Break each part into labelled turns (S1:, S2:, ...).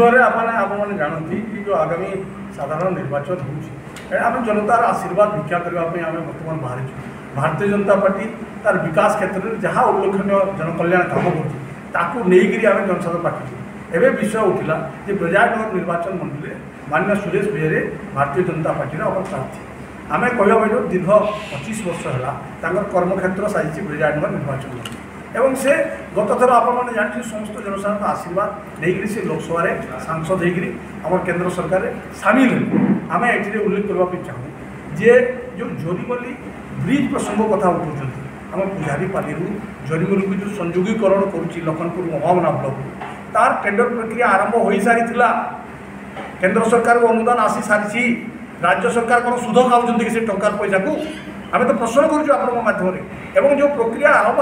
S1: विषय में आपने जानती कि जो आगामी साधारण निर्वाचन होमें जनतार आशीर्वाद भिक्षा करने बर्तमान बाहरी भारतीय जनता पार्टी तार विकास क्षेत्र में जहाँ उल्लेखनीय जनकल्याण काम कर जनसभा पार्टी एवं विषय उठिला जे ब्रजानगर निर्वाचन मंडल में माननीय सुरेश बेहरे भारतीय जनता पार्टी प्रार्थी आम कह दीर्घ 25 वर्ष है कर्मक्षेत्र साजिश ब्रजानगर निर्वाचन एवं से गत थर आपने जानते समस्त जनसाधारण आशीर्वाद नहीं से लोकसभा सांसद होकर केंद्र सरकार सामिल आम ये उल्लेख करने चाहूँ जे जो जोरीमली ब्रिज प्रसंग कथा उठाऊँ आम पुजारीपाली जोरीमली को जो संयोगीकरण करुच्ची लखनपुर महामना ब्लॉक तार टेंडर प्रक्रिया आरंभ हो सारी केंद्र सरकार को अनुदान आसी सारी राज्य सरकार कौन सुध खाऊँ कि टंकार पैसा को आम तो प्रश्न करूँ माध्यम एवं जो प्रक्रिया आरंभ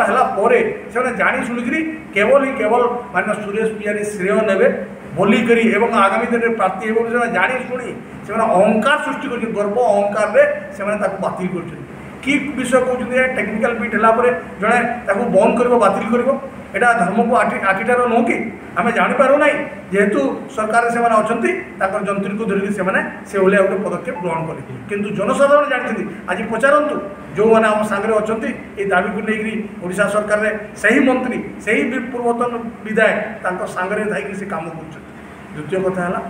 S1: है जाणी शुणिकी केवल ही केवल माननीय सुरेश पुजारी श्रेय ने बोलिक आगामी दिन में प्रार्थी हो जाणी शुणी से अहंकार सृष्टि कर गर्व अहंकार से बातिल कर कि विषय कहते टेक्निकल बिट है जड़े बंद कर बातिल कर एटा धर्म को आखिटार नुह कि आम जापर ना जेहेतु सरकार से अच्छा जंत्री को धरिकी से गोटे पदक्षेप ग्रहण कले किंतु जनसाधारण जानते आज पचारतु जो मैंने आम सागर अच्छा ये दाबी को लेकर ओडिशा सरकार से ही मंत्री से ही पूर्वतन विधायक सांगे थी से कम कर द्वितीय कथा है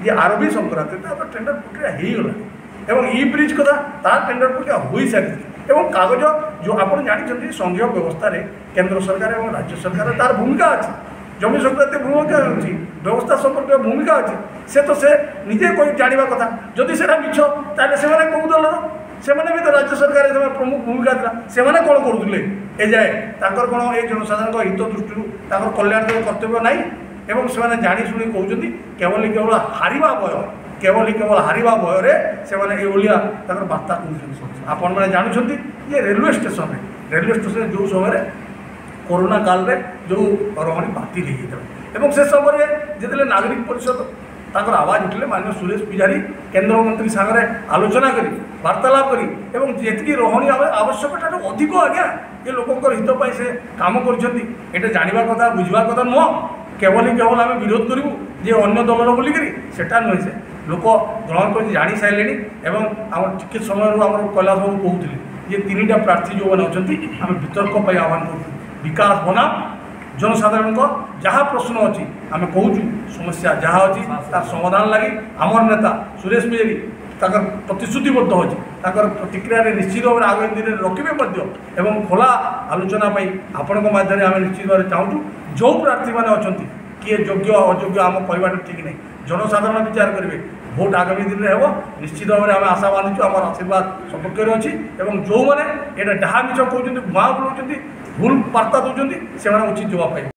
S1: ये आरबी संक्रांति टेंडर प्रक्रिया हो गला एवं ई ब्रिज कथा तार टेंडर प्रक्रिया हो सारी एवं कागज जो आप जानते संघीय व्यवस्था केंद्र सरकार और राज्य सरकार तार भूमिका अच्छी जमी संक्रांति भूमिका अच्छी व्यवस्था संपर्क भूमिका अच्छी से तो से निजे कोई जानवा कथा जदि से मिछ ताले से कौ दलर से भी तो राज्य सरकार प्रमुख भूमिका था से कौन करुले ए जाए कौन ये जनसाधारण हित दृष्टि कल्याण कर्तव्य ना एवं से जाणी शुणी कहते केवल केवल हारिबा भय केवल हारिबा भय से बार्ता कहते आपण मैंने जानते ये रेलवे स्टेशन जो समय कोरोना काल में जो रहणी बातिल हो से समय जिते नागरिक परिषद ताकर आवाज उठिले माननीय सुरेश पुजारी केंद्र मंत्री सागर आलोचना करी वार्तालाप करी जी रहणी आवश्यकता अधिक आज्ञा ये लोकंर हित से काम कर जानवा कथा बुझा कथा नुह केवल ही केवल आम विरोध करूँ जे अन्य दलर बोलिक सेटा नुहे से लोक ग्रहण कर जानी सारे एवं आम टिके समय आम कैलाश बाबू कहते ये 3टा प्रार्थी जो मैंने अच्छा आम वितर्क आह्वान कर विकास बनाम जनसाधारण जहाँ प्रश्न अच्छी आम कहूँ समस्या जहाँ अच्छी तार समाधान लगी आमर नेता सुरेश पुजारी प्रतिश्रुतिबद्ध अच्छी प्रतिक्रिया निश्चित भाव आगामी दिन में रखिए एवं खोला आलोचना आपण माध्यम आम निश्चित भाव चाहूँ जो प्रार्थी मैंने अच्छा किए योग्य अयोग्य आम कहवा ठीक नहीं जनसाधारण विचार करेंगे भोट आगामी दिन में हम निश्चित भाव में आम आशा बांधु आम आशीर्वाद सपक्ष अच्छी जो मैंने यहाँ डाहा मिछ कहते भुआ बुलाऊँ भूल बार्ता दूसरी से उचित जवाब पाए।